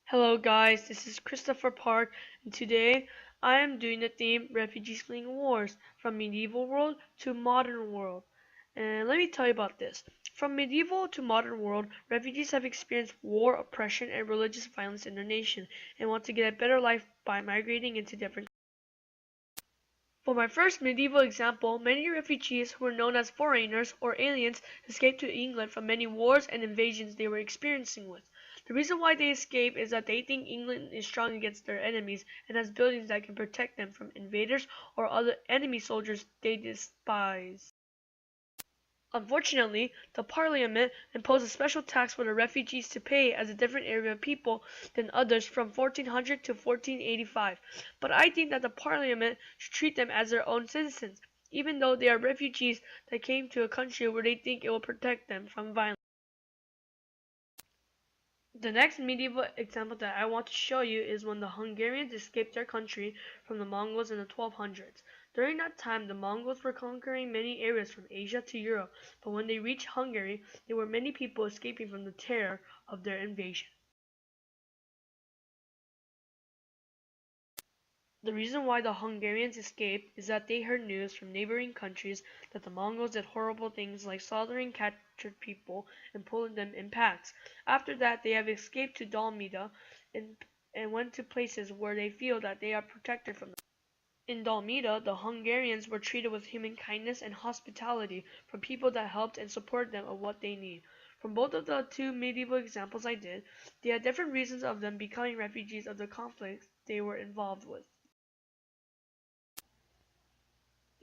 Hello guys, this is Christopher Park, and today I am doing the theme Refugees Fleeing Wars from Medieval World to Modern World. And let me tell you about this. From medieval to modern world, refugees have experienced war, oppression, and religious violence in their nation and want to get a better life by migrating into different. For my first medieval example, many refugees who were known as foreigners or aliens escaped to England from many wars and invasions they were experiencing with. The reason why they escape is that they think England is strong against their enemies and has buildings that can protect them from invaders or other enemy soldiers they despise. Unfortunately, the Parliament imposed a special tax for the refugees to pay as a different area of people than others from 1400 to 1485. But I think that the Parliament should treat them as their own citizens, even though they are refugees that came to a country where they think it will protect them from violence. The next medieval example that I want to show you is when the Hungarians escaped their country from the Mongols in the 1200s. During that time, the Mongols were conquering many areas from Asia to Europe, but when they reached Hungary, there were many people escaping from the terror of their invasion. The reason why the Hungarians escaped is that they heard news from neighboring countries that the Mongols did horrible things like slaughtering captured people and pulling them in packs. After that, they have escaped to Dalmida and went to places where they feel that they are protected from them. In Dalmida, the Hungarians were treated with human kindness and hospitality from people that helped and supported them of what they need. From both of the two medieval examples I did, they had different reasons of them becoming refugees of the conflicts they were involved with.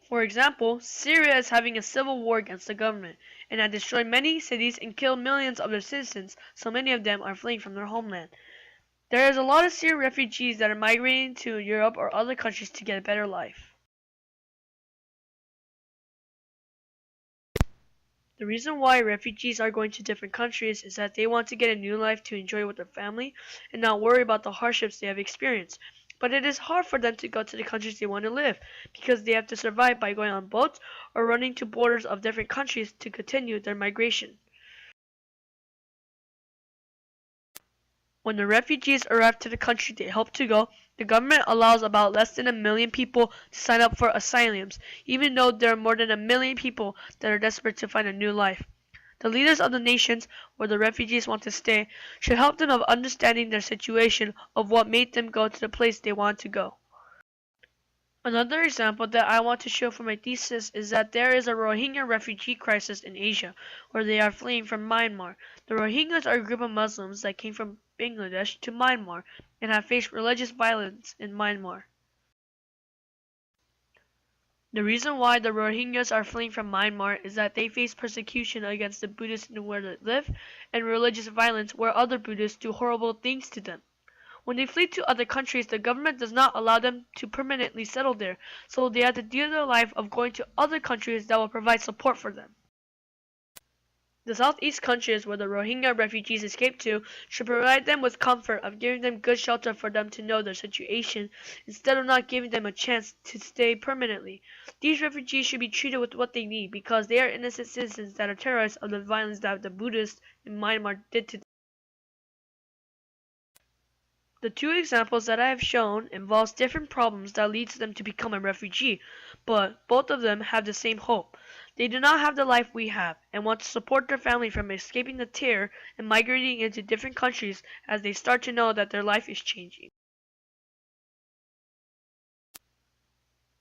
For example, Syria is having a civil war against the government, and had destroyed many cities and killed millions of their citizens, so many of them are fleeing from their homeland. There is a lot of Syrian refugees that are migrating to Europe or other countries to get a better life. The reason why refugees are going to different countries is that they want to get a new life to enjoy with their family and not worry about the hardships they have experienced. But it is hard for them to go to the countries they want to live because they have to survive by going on boats or running to borders of different countries to continue their migration. When the refugees arrive to the country they hope to go, the government allows about less than 1 million people to sign up for asylums, even though there are more than 1 million people that are desperate to find a new life. The leaders of the nations where the refugees want to stay should help them of understanding their situation of what made them go to the place they want to go. Another example that I want to show for my thesis is that there is a Rohingya refugee crisis in Asia, where they are fleeing from Myanmar. The Rohingyas are a group of Muslims that came from Bangladesh to Myanmar and have faced religious violence in Myanmar. The reason why the Rohingyas are fleeing from Myanmar is that they face persecution against the Buddhists where they live and religious violence where other Buddhists do horrible things to them. When they flee to other countries, the government does not allow them to permanently settle there, so they have to deal their life of going to other countries that will provide support for them. The southeast countries where the Rohingya refugees escaped to should provide them with comfort of giving them good shelter for them to know their situation, instead of not giving them a chance to stay permanently. These refugees should be treated with what they need because they are innocent citizens that are terrorists of the violence that the Buddhists in Myanmar did to them. The two examples that I have shown involves different problems that leads them to become a refugee, but both of them have the same hope. They do not have the life we have and want to support their family from escaping the terror and migrating into different countries as they start to know that their life is changing.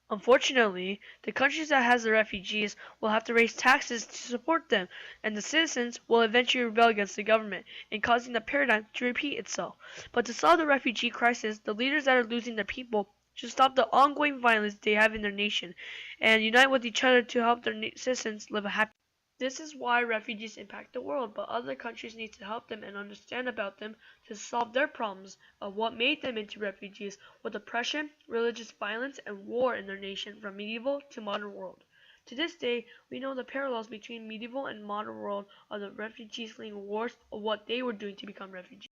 Unfortunately, the countries that has the refugees will have to raise taxes to support them, and the citizens will eventually rebel against the government, and causing the paradigm to repeat itself. But to solve the refugee crisis, the leaders that are losing their people should stop the ongoing violence they have in their nation, and unite with each other to help their citizens live a happy. This is why refugees impact the world, but other countries need to help them and understand about them to solve their problems of what made them into refugees with oppression, religious violence, and war in their nation from medieval to modern world. To this day, we know the parallels between medieval and modern world of the refugees fleeing wars of what they were doing to become refugees.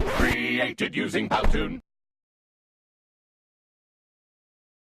Created using Powtoon.